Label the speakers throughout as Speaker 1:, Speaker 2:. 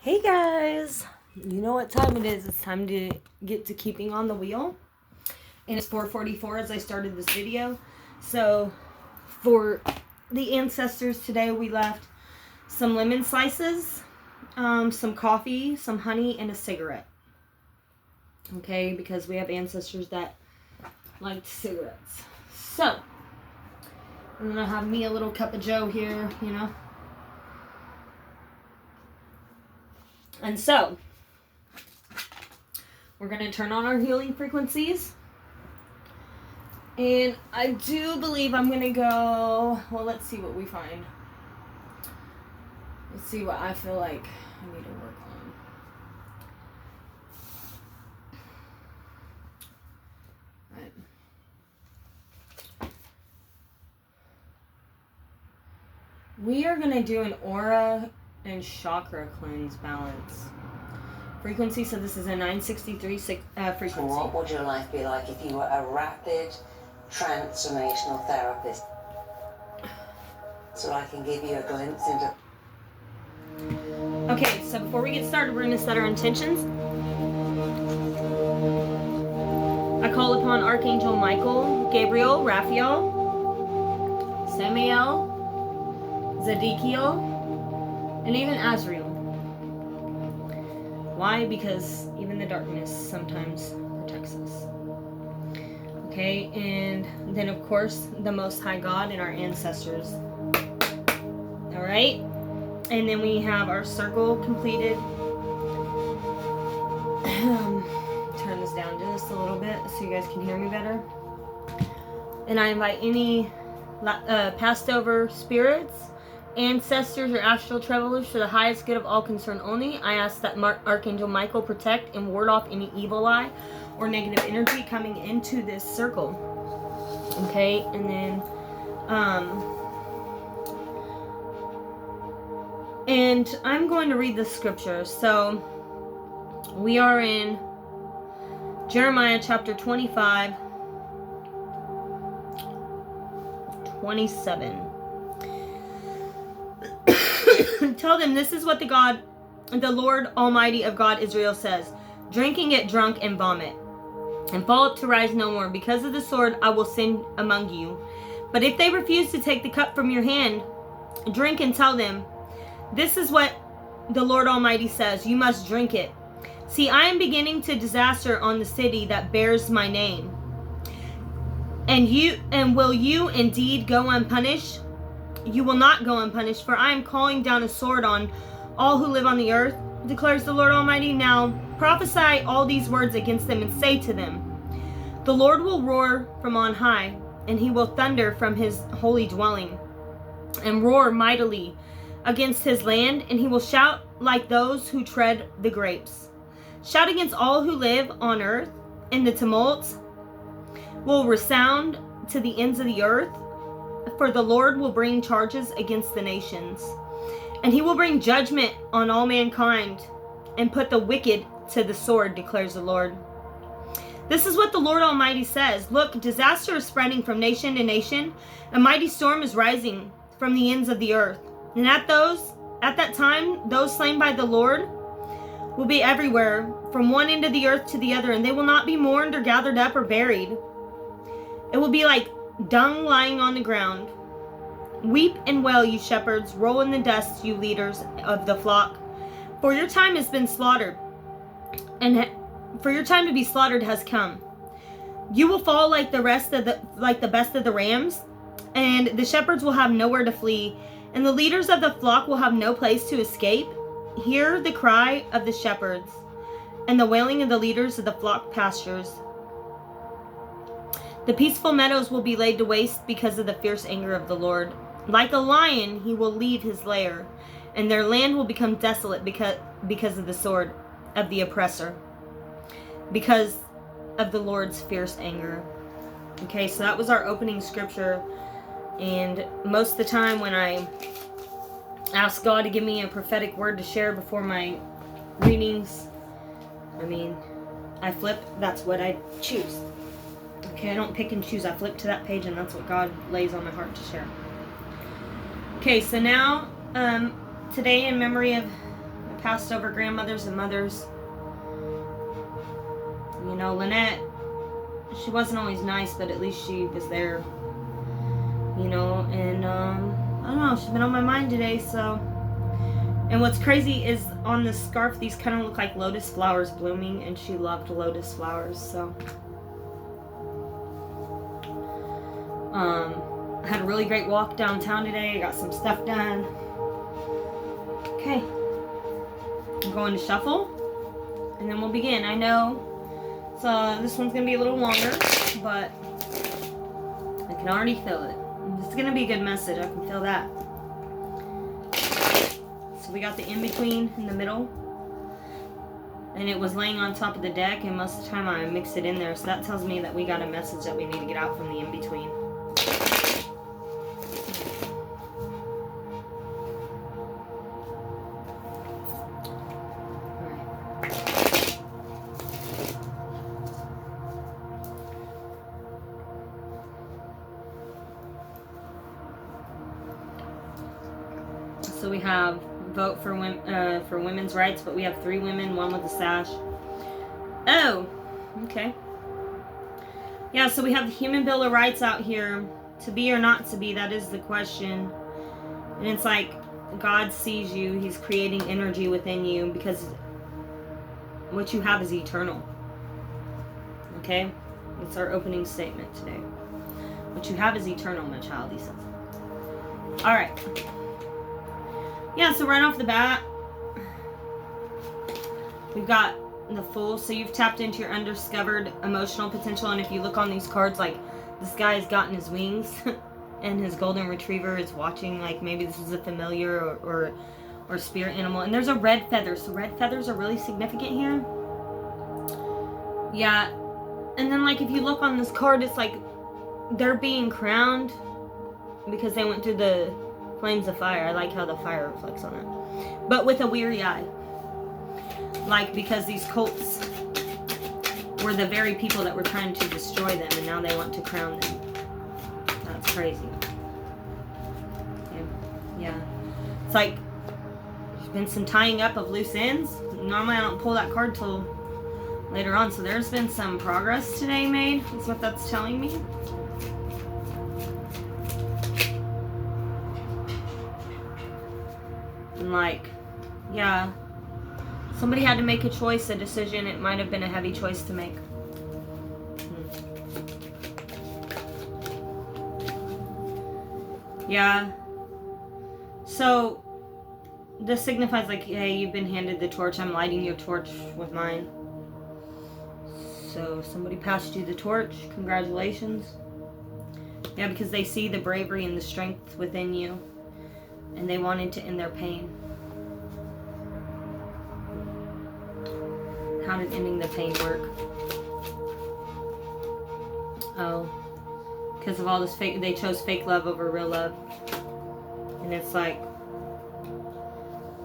Speaker 1: Hey guys, you know what time it is. It's time to get to keeping on the wheel. And it's 4:44 as I started this video. So for the ancestors today, we left some lemon slices, some coffee, some honey, and a cigarette. Okay, because we have ancestors that liked cigarettes. So I'm gonna have me a little cup of joe here, you know. And so we're going to turn on our healing frequencies. And I do believe I'm going to go, well, let's see what we find. Let's see what I feel like I need to work on. Right. We are going to do an aura and chakra cleanse balance. Frequency, so this is a 963 frequency.
Speaker 2: So what would your life be like if you were a rapid transformational therapist? So I can give you a glimpse into...
Speaker 1: Okay, so before we get started, we're going to set our intentions. I call upon Archangel Michael, Gabriel, Raphael, Samael, Zedekiel, and even Azrael. Why? Because even the darkness sometimes protects us. Okay, and then of course the Most High God and our ancestors. Alright? And then we have our circle completed. Turn this down just a little bit so you guys can hear me better. And I invite any passed over spirits, ancestors, or astral travelers for the highest good of all concerned only. I ask that Archangel Michael protect and ward off any evil eye or negative energy coming into this circle. Okay, and then and I'm going to read the scripture. So we are in Jeremiah chapter 25, 27. Tell them, this is what the Lord Almighty of God Israel says. Drink and get drunk and vomit, and fall up to rise no more. Because of the sword I will send among you. But if they refuse to take the cup from your hand, drink and tell them, this is what the Lord Almighty says. You must drink it. See, I am beginning to disaster on the city that bears my name. And will you indeed go unpunished? You will not go unpunished, for I am calling down a sword on all who live on the earth, declares the Lord Almighty. Now prophesy all these words against them and say to them, the Lord will roar from on high, and he will thunder from his holy dwelling, and roar mightily against his land, and he will shout like those who tread the grapes. Shout against all who live on earth, and the tumults will resound to the ends of the earth. For the Lord will bring charges against the nations, and he will bring judgment on all mankind, and put the wicked to the sword, declares the Lord. This is what the Lord Almighty says. Look, disaster is spreading from nation to nation. A mighty storm is rising from the ends of the earth. And at that time, those slain by the Lord will be everywhere, from one end of the earth to the other, and they will not be mourned or gathered up or buried. It will be like dung lying on the ground. Weep and wail, you shepherds. Roll in the dust, you leaders of the flock. For your time has been slaughtered, and for your time to be slaughtered has come. You will fall like the best of the rams, and the shepherds will have nowhere to flee, and the leaders of the flock will have no place to escape. Hear the cry of the shepherds, and the wailing of the leaders of the flock pastures. The peaceful meadows will be laid to waste because of the fierce anger of the Lord. Like a lion, he will leave his lair, and their land will become desolate because of the sword of the oppressor, because of the Lord's fierce anger. Okay, so that was our opening scripture, and most of the time when I ask God to give me a prophetic word to share before my readings, I flip, that's what I choose. Okay, I don't pick and choose. I flip to that page, and that's what God lays on my heart to share. Okay, so now, today in memory of passed over grandmothers and mothers. You know, Lynette, she wasn't always nice, but at least she was there. You know, and I don't know, she's been on my mind today, so. And what's crazy is on this scarf, these kind of look like lotus flowers blooming, and she loved lotus flowers, so. I had a really great walk downtown today. I got some stuff done. Okay. I'm going to shuffle, and then we'll begin. I know, so this one's going to be a little longer, but I can already feel it. This is going to be a good message. I can feel that. So we got the in-between in the middle, and it was laying on top of the deck, and most of the time I mix it in there, so that tells me that we got a message that we need to get out from the in-between. So we have vote for women's rights, but we have 3 women, 1 with a sash. Oh, okay. Yeah, so we have the Human Bill of Rights out here. To be or not to be, that is the question. And it's like God sees you. He's creating energy within you because what you have is eternal. Okay? It's our opening statement today. What you have is eternal, my child, he says. Alright. Yeah, so right off the bat, we've got the Fool. So you've tapped into your undiscovered emotional potential. And if you look on these cards, like, this guy has gotten his wings and his golden retriever is watching, like maybe this is a familiar or spirit animal. And there's a red feather. So red feathers are really significant here. Yeah. And then, like, if you look on this card, it's like they're being crowned because they went through the flames of fire. I like how the fire reflects on it. But with a weary eye. Like, because these cults were the very people that were trying to destroy them, and now they want to crown them. That's crazy. Yeah. It's like, there's been some tying up of loose ends. Normally I don't pull that card till later on, so there's been some progress today made, is what that's telling me. And like, yeah, somebody had to make a choice, a decision. It might have been a heavy choice to make. Yeah. So this signifies like, hey, you've been handed the torch. I'm lighting your torch with mine. So somebody passed you the torch. Congratulations. Yeah, because they see the bravery and the strength within you. And they wanted to end their pain. How did ending the pain work? Oh. Because of all this fake, they chose fake love over real love. And it's like,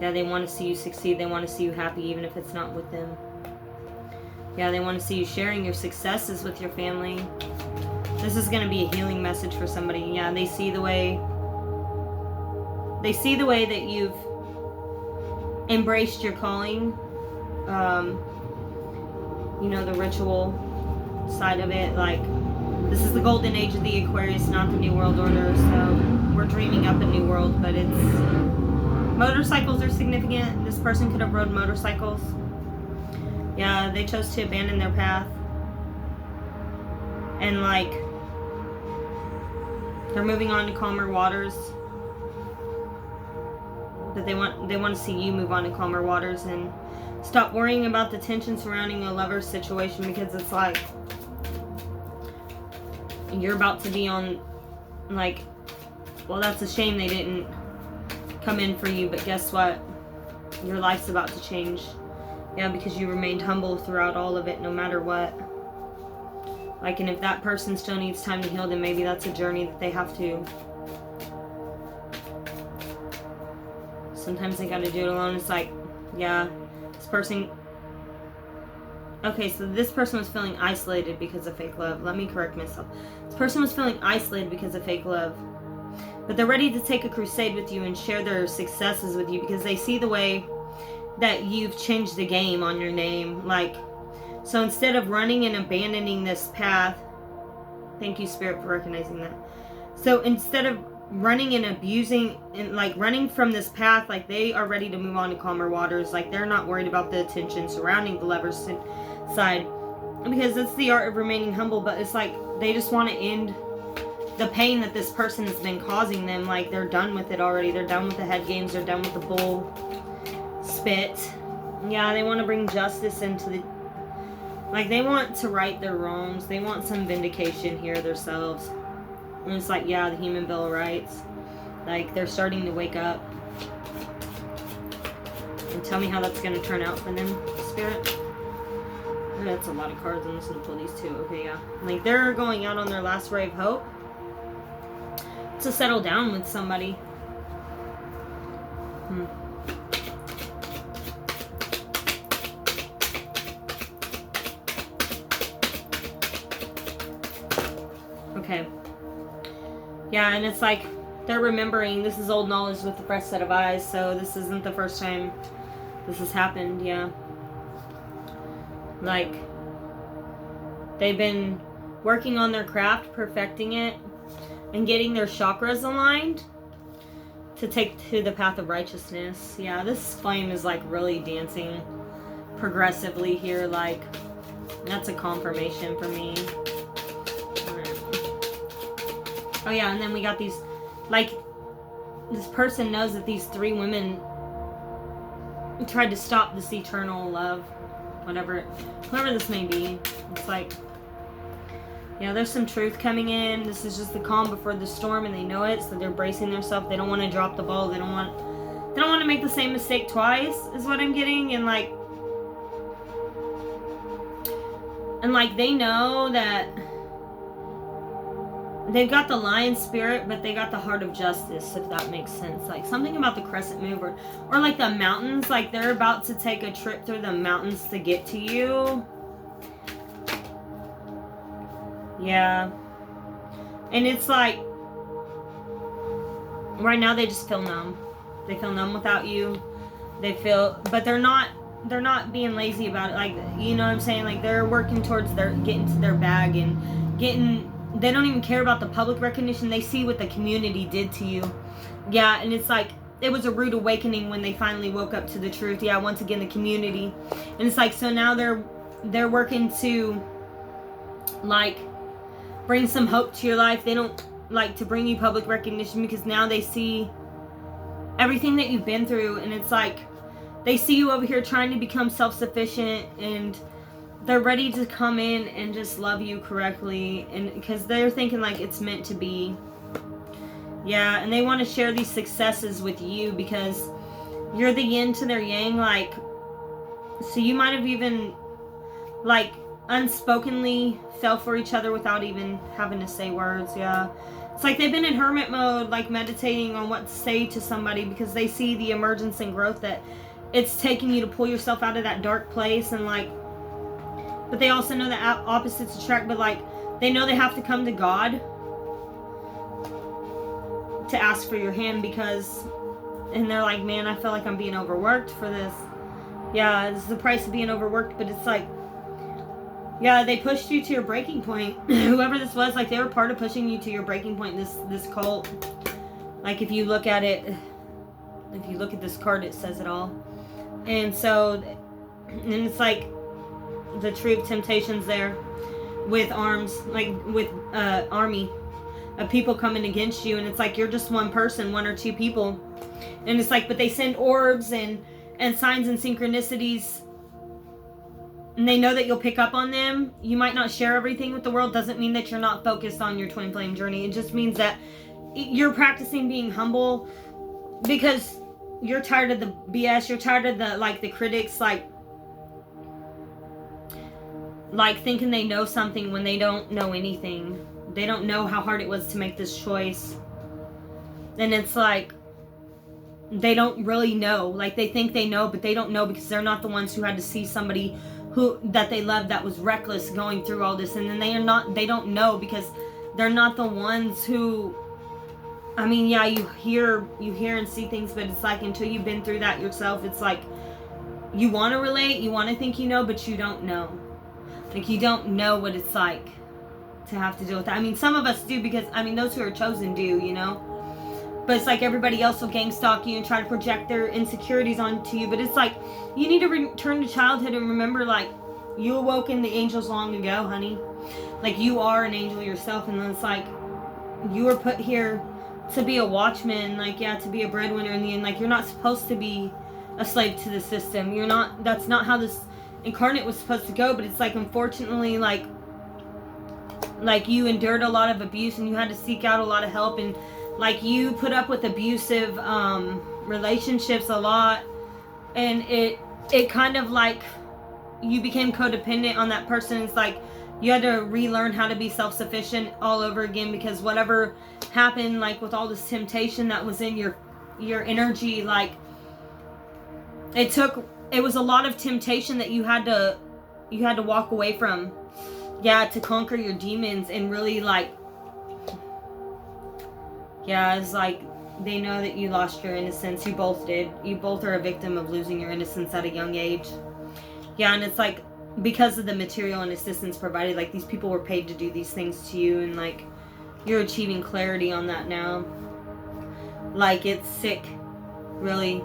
Speaker 1: yeah, they want to see you succeed. They want to see you happy, even if it's not with them. Yeah, they want to see you sharing your successes with your family. This is going to be a healing message for somebody. Yeah, they see the way that you've embraced your calling. You know, the ritual side of it. Like, this is the golden age of the Aquarius, not the New World Order. So we're dreaming up a new world, but it's... Motorcycles are significant. This person could have rode motorcycles. Yeah, they chose to abandon their path. And like, they're moving on to calmer waters. But they want to see you move on to calmer waters and stop worrying about the tension surrounding a lover's situation, because it's like you're about to be on, like, well, that's a shame they didn't come in for you, but guess what? Your life's about to change. Yeah, because you remained humble throughout all of it, no matter what. Like, and if that person still needs time to heal, then maybe that's a journey that they have to. Sometimes they gotta do it alone. It's like, yeah, this person... Okay, so this person was feeling isolated because of fake love. Let me correct myself. This person was feeling isolated because of fake love. But they're ready to take a crusade with you and share their successes with you, because they see the way that you've changed the game on your name. Like, so instead of running and abandoning this path, thank you, Spirit, for recognizing that. So instead of running and abusing and like running from this path, like they are ready to move on to calmer waters. Like they're not worried about the attention surrounding the lover's side, because it's the art of remaining humble. But it's like they just want to end the pain that this person has been causing them. Like they're done with it already. They're done with the head games. They're done with the bull spit. Yeah, they want to bring justice into the, like they want to right their wrongs. They want some vindication here themselves. And it's like, yeah, the Human Bill of Rights. Like, they're starting to wake up. And tell me how that's going to turn out for them, Spirit. That's a lot of cards. I'm just going to pull these two. Okay, yeah. Like, they're going out on their last ray of hope to settle down with somebody. Okay. Yeah, and it's like they're remembering this is old knowledge with a fresh set of eyes, so this isn't the first time this has happened. Yeah. Like, they've been working on their craft, perfecting it, and getting their chakras aligned to take to the path of righteousness. Yeah, this flame is like really dancing progressively here. Like, that's a confirmation for me. Oh yeah, and then we got these, like, this person knows that these three women tried to stop this eternal love, whoever this may be. It's like, yeah, there's some truth coming in. This is just the calm before the storm, and they know it, so they're bracing themselves. They don't want to drop the ball. They don't want to make the same mistake twice, is what I'm getting. And like they know that they've got the lion spirit, but they got the heart of justice, if that makes sense. Like something about the crescent moon, or like the mountains, like they're about to take a trip through the mountains to get to you. Yeah. And it's like, right now they just feel numb. They feel numb without you. But they're not being lazy about it. Like, you know what I'm saying? Like they're working towards getting to their bag and they don't even care about the public recognition. They see what the community did to you. Yeah, and it's like, it was a rude awakening when they finally woke up to the truth. Yeah, once again, the community. And it's like, so now they're working to, like, bring some hope to your life. They don't like to bring you public recognition because now they see everything that you've been through. And it's like, they see you over here trying to become self-sufficient, and they're ready to come in and just love you correctly, and because they're thinking like it's meant to be. Yeah, and they want to share these successes with you because you're the yin to their yang. Like, so you might have even like unspokenly fell for each other without even having to say words. Yeah, it's like they've been in hermit mode, like meditating on what to say to somebody because they see the emergence and growth that it's taking you to pull yourself out of that dark place. And like, but they also know that opposites attract, but like they know they have to come to God to ask for your hand because, and they're like, man, I feel like I'm being overworked for this. Yeah, it's the price of being overworked. But it's like, yeah, they pushed you to your breaking point. Whoever this was, like they were part of pushing you to your breaking point. This cult, like if you look at it, if you look at this card, it says it all. And so, and it's like the tree of temptations there with arms, like with army of people coming against you. And it's like you're just one person, one or two people. And it's like, but they send orbs and signs and synchronicities, and they know that you'll pick up on them. You might not share everything with the world. Doesn't mean that you're not focused on your twin flame journey. It just means that you're practicing being humble because you're tired of the BS. You're tired of the critics, like thinking they know something when they don't know anything. They don't know how hard it was to make this choice. And it's like, they don't really know. Like they think they know, but they don't know because they're not the ones who had to see somebody that they loved that was reckless going through all this. And then they don't know because they're not the ones who, I mean, yeah, you hear and see things, but it's like until you've been through that yourself, it's like you want to relate, you want to think you know, but you don't know. Like, you don't know what it's like to have to deal with that. I mean, some of us do, because, I mean, those who are chosen do, you know? But it's like everybody else will gang stalk you and try to project their insecurities onto you. But it's like, you need to return to childhood and remember, like, you awoke in the angels long ago, honey. Like, you are an angel yourself. And then it's like, you were put here to be a watchman, like, yeah, to be a breadwinner in the end. Like, you're not supposed to be a slave to the system. You're not, that's not how this incarnate was supposed to go. But it's like, unfortunately, like you endured a lot of abuse and you had to seek out a lot of help, and like you put up with abusive relationships a lot, and it kind of like you became codependent on that person. It's like you had to relearn how to be self-sufficient all over again, because whatever happened, like with all this temptation that was in your energy, like it was a lot of temptation that you had to walk away from, yeah, to conquer your demons. And really, like, yeah, it's like they know that you lost your innocence. You both did. You both are a victim of losing your innocence at a young age. Yeah, and it's like because of the material and assistance provided, like these people were paid to do these things to you, and like you're achieving clarity on that now. Like, it's sick, really,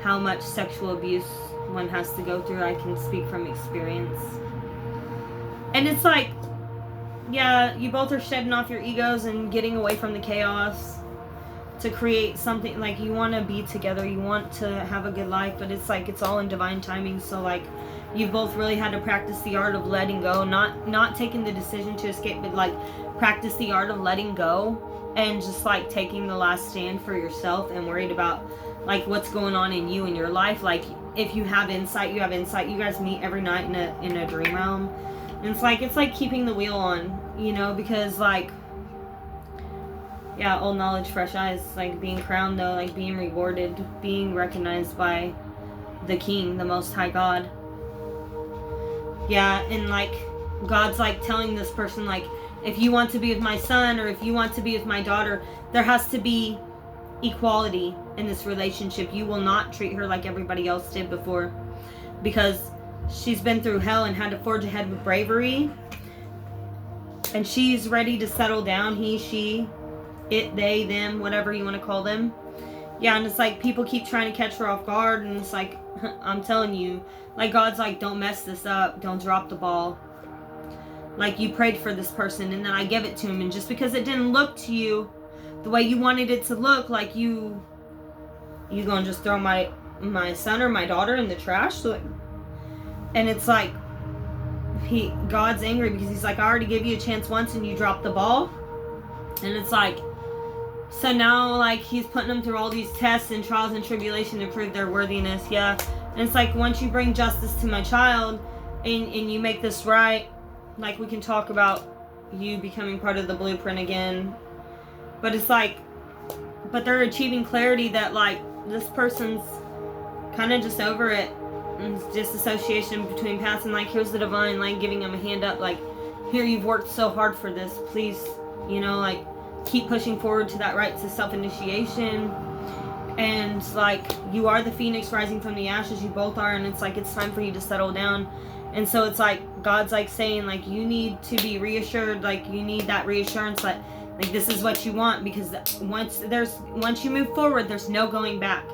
Speaker 1: how much sexual abuse one has to go through. I can speak from experience. And it's like, yeah, you both are shedding off your egos and getting away from the chaos to create something. Like, you want to be together, you want to have a good life, but it's like it's all in divine timing. So like you've both really had to practice the art of letting go, not taking the decision to escape, but like practice the art of letting go and just like taking the last stand for yourself, and worried about like what's going on in you in your life. Like, if you have insight, you have insight. You guys meet every night in a dream realm. And it's like keeping the wheel on, you know, because like, yeah, old knowledge, fresh eyes, like being crowned though, like being rewarded, being recognized by the King, the Most High God. Yeah, and like God's like telling this person, like, if you want to be with my son, or if you want to be with my daughter, there has to be equality in this relationship. You will not treat her like everybody else did before, because she's been through hell and had to forge ahead with bravery, and she's ready to settle down. He, she, it, they, them, whatever you want to call them. Yeah, and it's like people keep trying to catch her off guard, and it's like, I'm telling you, like God's like, don't mess this up, don't drop the ball. Like, you prayed for this person, and then I gave it to him, and just because it didn't look to you the way you wanted it to look, like you gonna just throw my son or my daughter in the trash? Like, and it's like, God's angry because he's like, I already gave you a chance once and you dropped the ball. And it's like, so now like he's putting them through all these tests and trials and tribulation to prove their worthiness. Yeah. And it's like, once you bring justice to my child and you make this right, like we can talk about you becoming part of the blueprint again. But it's like, but they're achieving clarity that like this person's kind of just over it. And disassociation between past, and like, here's the divine, like giving them a hand up, like, here, you've worked so hard for this, please, you know, like keep pushing forward to that right to self-initiation. And like, you are the phoenix rising from the ashes, you both are, and it's like, it's time for you to settle down. And so it's like God's like saying, like, you need to be reassured, like you need that reassurance that like this is what you want, because once you move forward, there's no going back.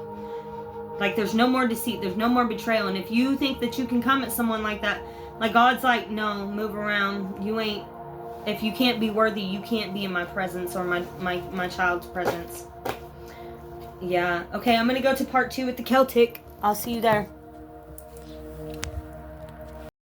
Speaker 1: Like, there's no more deceit, there's no more betrayal. And if you think that you can come at someone like that, like God's like, no, move around. You ain't, if you can't be worthy, you can't be in my presence, or my child's presence. Yeah. Okay, I'm gonna go to part 2 with the Celtic. I'll see you there.